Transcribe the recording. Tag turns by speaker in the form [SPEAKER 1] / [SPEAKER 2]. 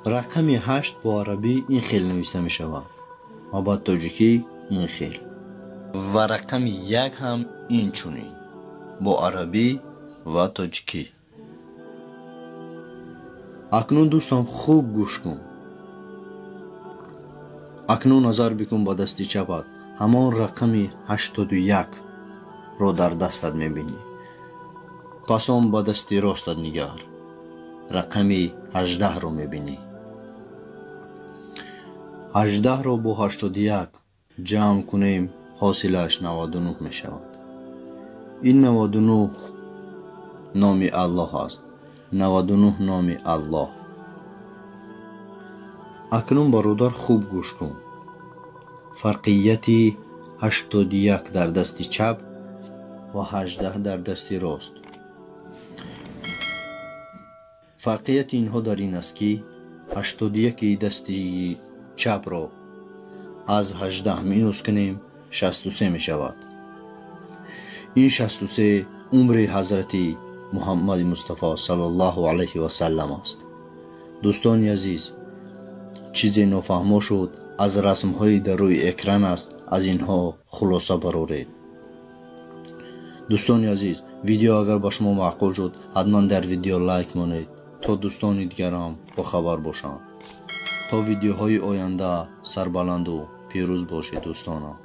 [SPEAKER 1] رقم 8 با عربی این خیل نوشته می شود و با تاجیکی این خیل. و رقم 1 هم این چونین با عربی و تاجیکی. اکنون دوستان خوب گوش کن. اکنون نظر بکن با دستی چپت همان رقم 81 رو در دستت میبینی. پس آن با دستی راستت نگر رقم 18 رو میبینی. 18 رو با 81 جمع کنیم حاصلش 99 میشود. این 99 نام الله است. 99 نام الله. اکنون برادر خوب گوش کن. فرقیت 81 در دستی چپ و 18 در دستی راست. فرقیت اینها در این است که 81 دستی چپ را از 18 مینوس کنیم 63 می شود. این 63 عمر حضرت محمد مصطفی صلی الله علیه و سلم است. دوستان عزیز، چیزی نفهمه شد از رسم های در روی اکران است، از اینها خلاصه برآورید. دوستان عزیز، ویدیو اگر با شما معقول شد حتما در ویدیو لایک مانید تا دوستان دیگر هم با خبر باشند. تا ویدیوهای آینده سربلند و پیروز باشید دوستان.